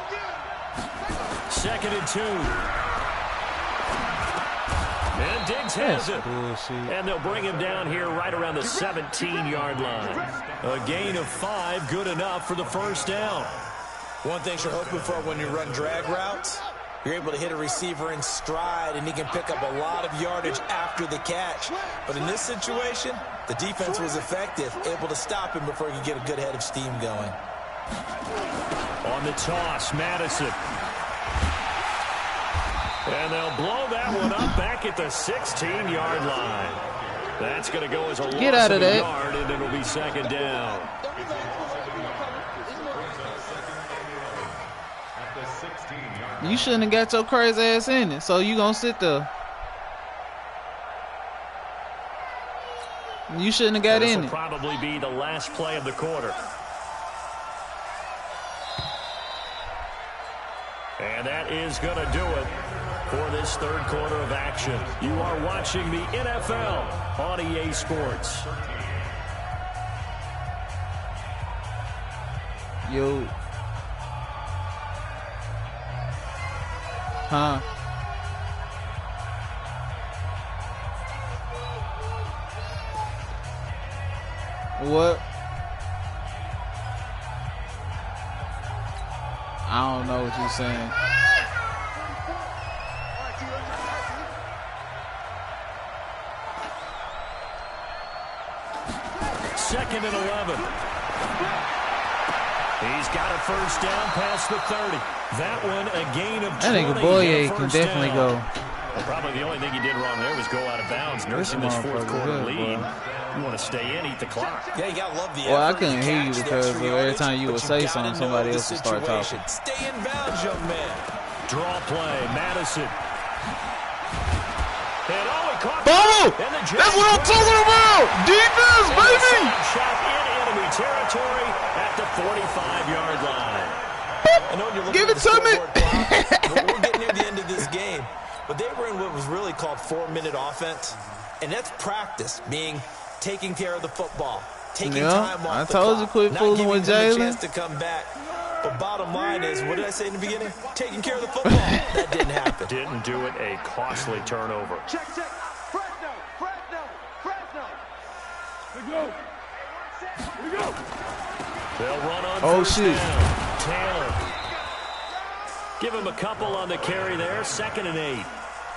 Speaker 4: again.
Speaker 2: 2nd and 2. And Diggs has it. And they'll bring him down here right around the 17-yard line. A gain of 5, good enough for the first down.
Speaker 3: One thing you're hoping for when you run drag routes, you're able to hit a receiver in stride, and he can pick up a lot of yardage after the catch. But in this situation, the defense was effective, able to stop him before he could get a good head of steam going.
Speaker 2: On the toss, Madison. And they'll blow that one up back at the 16-yard line. That's going to go as a loss of a yard, and it'll be 2nd down.
Speaker 1: You shouldn't have got your crazy ass in it, so you gonna sit there. You shouldn't have got in it.
Speaker 2: This will probably be the last play of the quarter. And that is going to do it for this third quarter of action. You are watching the NFL on EA Sports.
Speaker 1: Yo. Huh? What? I don't know what you're saying.
Speaker 2: Second and 11. He's got a first down past the 30. That one a gain of 20.
Speaker 1: That nigga Boye can definitely go.
Speaker 2: Well, probably the only thing he did wrong there was go out of bounds, nursing this fourth quarter lead. You want to stay in, eat the clock.
Speaker 3: Yeah, you got to love the effort.
Speaker 1: Well, I couldn't hear you because every time you would say something, somebody else would start talking.
Speaker 3: Stay in bounds, young man.
Speaker 2: Draw play, Madison. And he caught
Speaker 1: That's what I'm talking about! Defense, baby!
Speaker 2: Shot in enemy territory at the 45-yard line.
Speaker 3: I know you're looking
Speaker 1: Give it to me!
Speaker 3: We're getting near the end of this game. But they were in what was really called 4-minute offense. And that's practice, meaning taking care of the football, taking time off the clock. I told you quit fooling with Jalen. Not giving them a chance to come back. But bottom line is, what did I say in the beginning? Taking care of the football. That didn't happen.
Speaker 2: Didn't do it. A costly turnover.
Speaker 4: Check. Fresno. Here we go.
Speaker 2: They'll run on first
Speaker 1: shit.
Speaker 2: down. Taylor. Give him a couple on the carry there. 2nd and 8.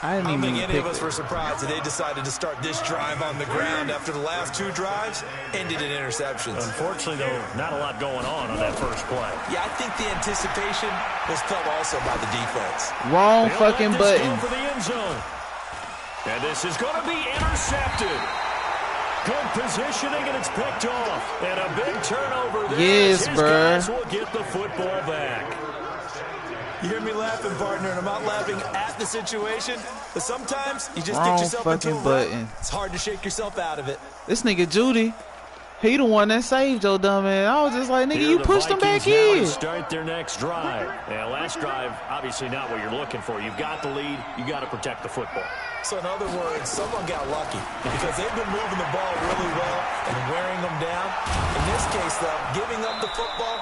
Speaker 3: I don't think any of us were surprised that they decided to start this drive on the ground after the last 2 drives ended in interceptions.
Speaker 2: Unfortunately, though, not a lot going on that first play.
Speaker 3: Yeah, I think the anticipation was felt also by the defense.
Speaker 1: Wrong fucking button.
Speaker 2: For the end zone. And this is going to be intercepted. Good positioning, and it's picked off. And a big turnover there.
Speaker 1: Yes,
Speaker 2: bruh. Will get the football back.
Speaker 3: You hear me laughing, partner, and I'm not laughing at the situation, but sometimes you just get yourself into a rut. It's hard to shake yourself out of it.
Speaker 1: This nigga Judy, he the one that saved your dumb ass. I was just like, nigga, you pushed him back in.
Speaker 2: Start their next drive. Yeah, last drive, obviously not what you're looking for. You've got the lead. You got to protect the football.
Speaker 3: So in other words, someone got lucky because they've been moving the ball really well and wearing them down. In this case, though, giving up the football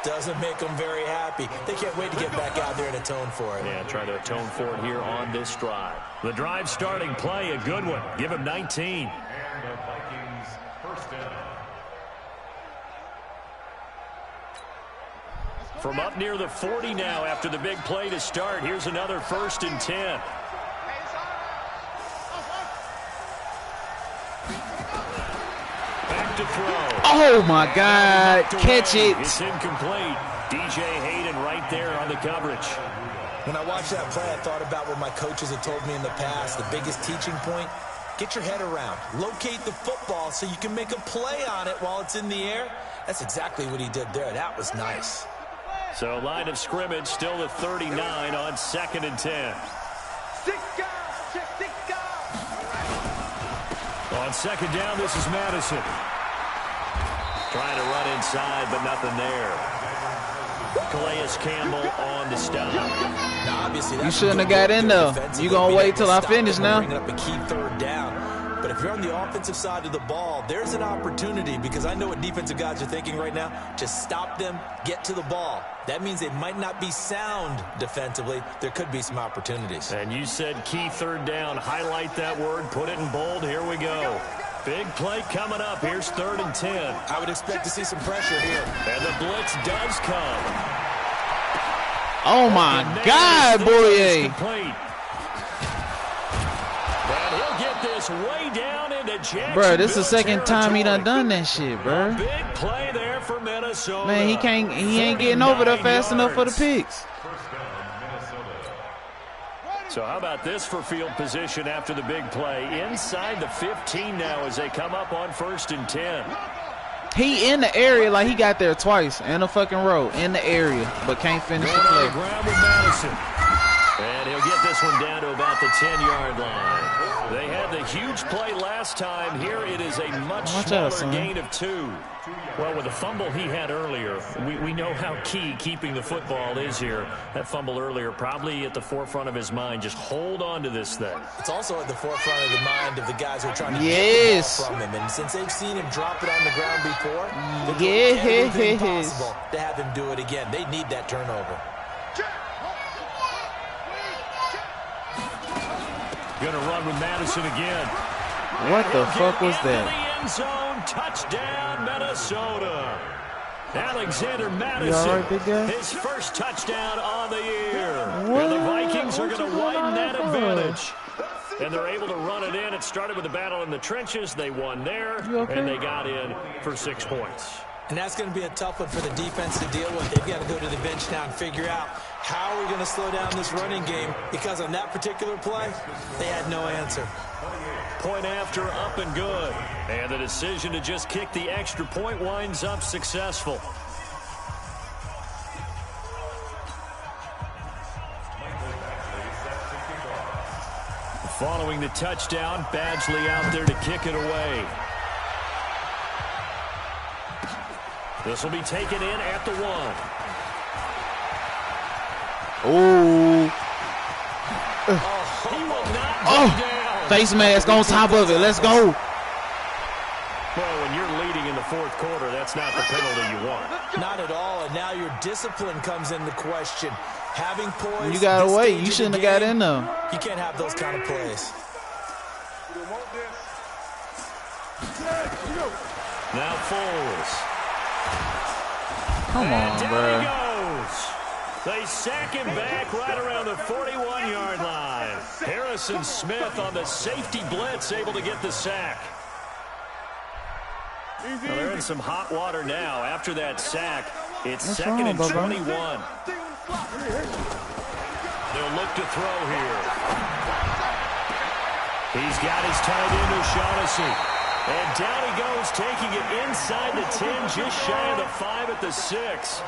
Speaker 3: doesn't make them very happy. They can't wait to get back out there and atone for it.
Speaker 2: Yeah, try to atone for it here on this drive. The drive starting play, a good one. Give him 19.
Speaker 6: And the Vikings first down.
Speaker 2: From up near the 40 now after the big play to start. Here's another 1st and 10. Back to throw.
Speaker 1: Oh, my God. Catch it.
Speaker 2: It's incomplete. DJ Hayden right there on the coverage.
Speaker 3: When I watched that play, I thought about what my coaches have told me in the past. The biggest teaching point, get your head around. Locate the football so you can make a play on it while it's in the air. That's exactly what he did there. That was nice.
Speaker 2: So line of scrimmage still the 39 on 2nd and 10. On 2nd down, this is Madison. Trying to run inside, but nothing there. Calais Campbell on the stop.
Speaker 3: Now, obviously,
Speaker 1: you shouldn't have got in there. You gonna wait till I finish now?
Speaker 3: Bringing up a key 3rd down. But if you're on the offensive side of the ball, there's an opportunity because I know what defensive guys are thinking right now. Just stop them, get to the ball. That means they might not be sound defensively. There could be some opportunities.
Speaker 2: And you said key 3rd down. Highlight that word. Put it in bold. Here we go. Big play coming up. Here's 3rd and 10.
Speaker 3: I would expect to see some pressure here.
Speaker 2: And the blitz does come.
Speaker 1: Oh, my God, Boye.
Speaker 2: And he'll get this way down into Jacksonville.
Speaker 1: Bro, this is the second time he done that shit, bro.
Speaker 2: Big play there for Minnesota.
Speaker 1: Man, he ain't getting over there fast enough for the picks.
Speaker 2: So how about this for field position after the big play? Inside the 15 now as they come up on 1st and 10.
Speaker 1: He in the area like he got there twice in a fucking row in the area, but can't finish the play.
Speaker 2: Ground with Madison. And he'll get this one down to about the 10-yard line. They had the huge play last time. Here it is a much smaller gain of 2. Well, with the fumble he had earlier, we know how key keeping the football is here. That fumble earlier probably at the forefront of his mind. Just hold on to this thing.
Speaker 3: It's also at the forefront of the mind of the guys who are trying to get the ball from him. And since they've seen him drop it on the ground before, they're doing everything possible to have him do it again. They need that turnover.
Speaker 2: Going to run with Madison again.
Speaker 1: What the fuck was that?
Speaker 2: The end zone, touchdown, Minnesota. Alexander Madison,
Speaker 1: all right, big guy?
Speaker 2: his first touchdown on the year. And the Vikings are going to widen that advantage. And they're able to run it in. It started with a battle in the trenches. They won there, and they got in for 6 points.
Speaker 3: And that's going to be a tough one for the defense to deal with. They've got to go to the bench now and figure out how are we going to slow down this running game, because on that particular play, they had no answer.
Speaker 2: Point after, up and good. And the decision to just kick the extra point winds up successful. Following the touchdown, Badgley out there to kick it away. This will be taken in at the 1. He will not go down.
Speaker 1: Face mask on top of it. Let's go.
Speaker 2: Well, when you're leading in the 4th quarter, that's not the penalty you want.
Speaker 3: Not at all, and now your discipline comes into question. Having poise.
Speaker 1: You gotta wait. You shouldn't have got in there.
Speaker 3: You can't have those kind of plays.
Speaker 2: Now Foles.
Speaker 1: Come on,
Speaker 2: down
Speaker 1: bro.
Speaker 2: he goes. They sack him back right around the 41-yard line. Harrison Smith on the safety blitz, able to get the sack. Well, they're in some hot water now. After that sack, it's
Speaker 1: What's
Speaker 2: 2nd and
Speaker 1: wrong,
Speaker 2: 21. They'll look to throw here. He's got his tight end, O'Shaughnessy. And down he goes, taking it inside the 10, just shy of the 5 at the 6.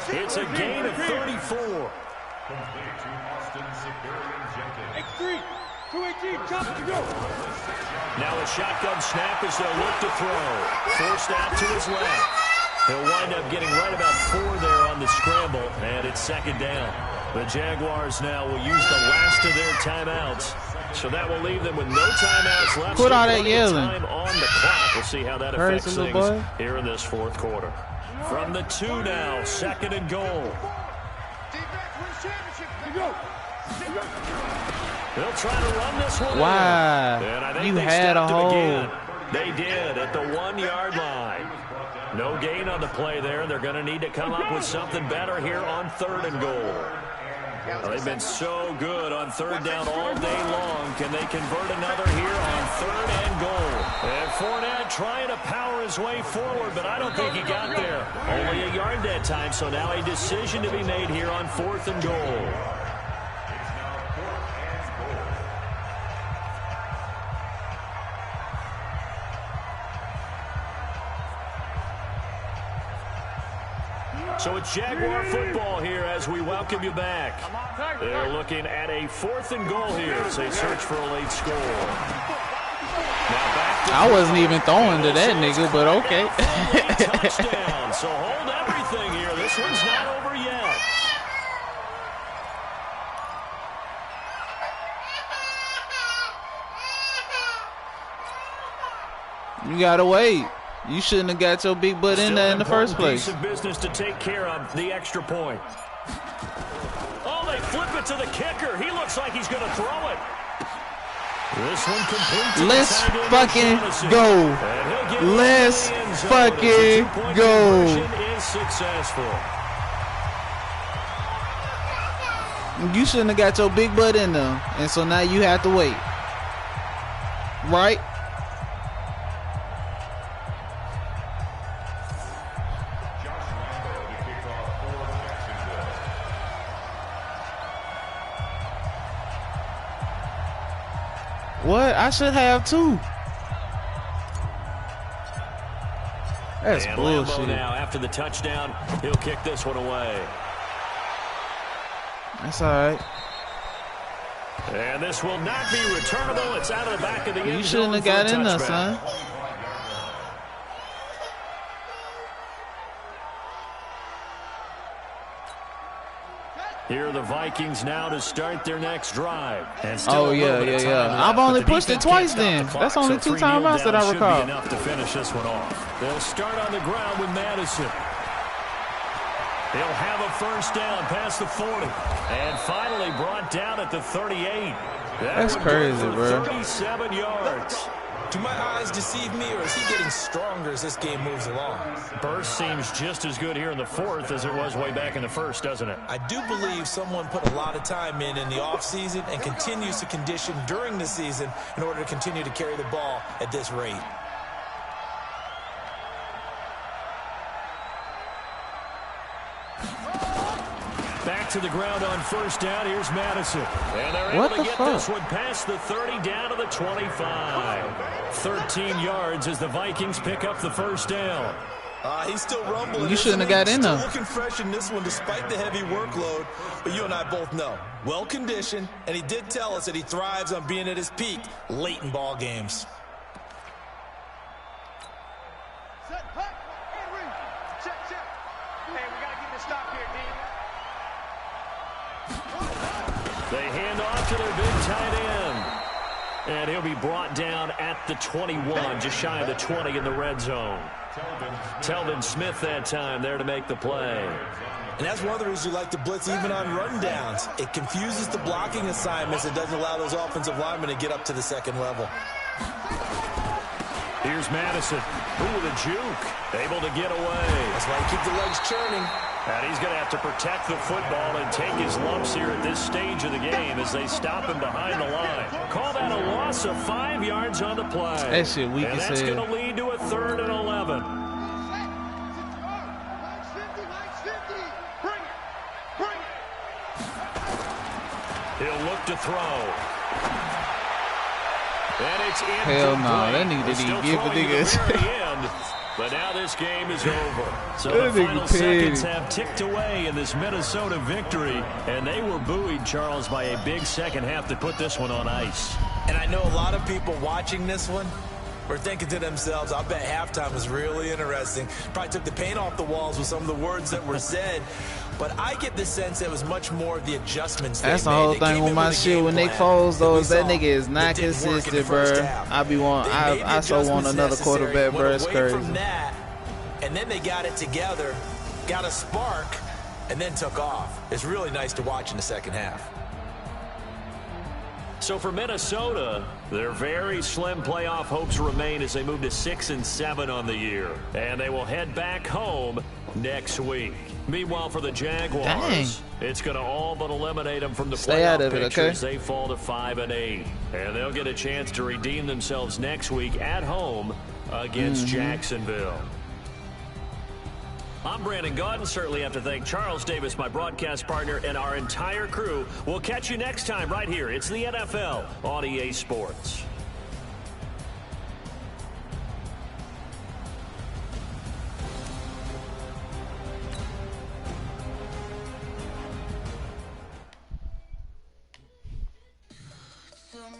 Speaker 2: It's a gain of 34.
Speaker 6: Complete to Austin Superior Jenkins.
Speaker 4: X3, 218, chop to go.
Speaker 2: Now a shotgun snap as they'll look to throw. Forced out to his left. He'll wind up getting right about 4 there on the scramble, and it's 2nd down. The Jaguars now will use the last of their timeouts. So that will leave them with no timeouts left.
Speaker 1: Put all that yelling.
Speaker 2: Time on the clock. We'll see how that affects things here in this 4th quarter. From the 2 now, 2nd and goal. They'll try to run this one.
Speaker 1: Wow.
Speaker 2: And I think
Speaker 1: You
Speaker 2: they
Speaker 1: had a
Speaker 2: stopped him
Speaker 1: hole.
Speaker 2: again. They did at the 1-yard line. No gain on the play there. They're going to need to come up with something better here on 3rd and goal. Well, they've been so good on 3rd down all day long. Can they convert another here on 3rd and goal? And Fournette trying to power his way forward, but I don't think he got there. Only a yard that time, so now a decision to be made here on 4th and goal. So it's Jaguar football here as we welcome you back. They're looking at a 4th and goal here as they search for a late score. Now back to
Speaker 1: I wasn't even throwing to that nigga, but okay.
Speaker 2: touchdown. So hold everything here. This one's not over yet.
Speaker 1: You gotta wait. You shouldn't have got your big butt in there in the first place.
Speaker 2: Piece of business to take care of, the extra point. Oh, they flip it to the kicker. He looks like he's going to throw it. This one complete.
Speaker 1: Let's fucking go. Let's fucking go.
Speaker 2: Is successful.
Speaker 1: You shouldn't have got your big butt in there, and so now you have to wait. Right? What? I should have too. That's
Speaker 2: and
Speaker 1: bullshit.
Speaker 2: Lambeau now after the touchdown, he'll kick this one away.
Speaker 1: That's all right.
Speaker 2: And this will not be returnable. It's out of the back of the end zone.
Speaker 1: You shouldn't have got in there, son.
Speaker 2: Here are the Vikings now to start their next drive. And still
Speaker 1: Oh, yeah. I've only pushed it twice then. That's only 2 timeouts that I recall.
Speaker 2: Should be enough to finish this one off. They'll start on the ground with Madison. He'll have a first down past the 40. And finally brought down at the 38.
Speaker 1: That's crazy, bro.
Speaker 2: 37 yards.
Speaker 3: Do my eyes deceive me, or is he getting stronger as this game moves along?
Speaker 2: Burst seems just as good here in the fourth as it was way back in the first, doesn't it?
Speaker 3: I do believe someone put a lot of time in the offseason and continues to condition during the season in order to continue to carry the ball at this rate.
Speaker 2: Back to the ground on first down. Here's Madison. And they're able to get this one past the 30 down to the 25. 13 yards as the Vikings pick up the first down.
Speaker 3: He's still rumbling.
Speaker 1: You shouldn't have got in there.
Speaker 3: Still looking fresh in this one despite the heavy workload. But you and I both know, well-conditioned, and he did tell us that he thrives on being at his peak late in ball games.
Speaker 4: Set, hut, and read. Check. Hey, we got to get this stop here, D.
Speaker 2: They hand off to their big tight end. And he'll be brought down at the 21, just shy of the 20 in the red zone. Telvin Smith that time there to make the play.
Speaker 3: And that's one of the reasons you like to blitz even on rundowns. It confuses the blocking assignments. It doesn't allow those offensive linemen to get up to the second level.
Speaker 2: Here's Madison. Ooh, the juke. Able to get away.
Speaker 3: That's why you keep the legs churning.
Speaker 2: And he's going to have to protect the football and take his lumps here at this stage of the game as they stop him behind the line. Call that a loss of 5 yards on the play.
Speaker 1: That shit weak
Speaker 2: and
Speaker 1: as
Speaker 2: that's
Speaker 1: hell.
Speaker 2: going to lead to a 3rd and 11. He'll look to throw. And it's incomplete.
Speaker 1: Hell no, that nigga didn't even give a nigga.
Speaker 2: But now this game is over. So
Speaker 1: That
Speaker 2: the
Speaker 1: nigga
Speaker 2: final seconds have ticked away in this Minnesota victory. And they were buoyed, Charles, by a big second half that put this one on ice.
Speaker 3: And I know a lot of people watching this one were thinking to themselves, I bet halftime was really interesting. Probably took the paint off the walls with some of the words that were said. But I get the sense it was much more of the adjustments they made.
Speaker 1: That's the whole thing with my shit with Nick Foles, though, is that nigga is not consistent, bro. I so want another quarterback, bro. It's crazy.
Speaker 3: From that, and then they got it together, got a spark, and then took off. It's really nice to watch in the second half.
Speaker 2: So for Minnesota, their very slim playoff hopes remain as they move to 6-7 on the year. And they will head back home next week. Meanwhile, for the Jaguars, it's going to all but eliminate them from the playoff picture as they fall to 5-8. And they'll get a chance to redeem themselves next week at home against Jacksonville. I'm Brandon Gaudin. Certainly have to thank Charles Davis, my broadcast partner, and our entire crew. We'll catch you next time right here. It's the NFL on EA Sports.
Speaker 7: Some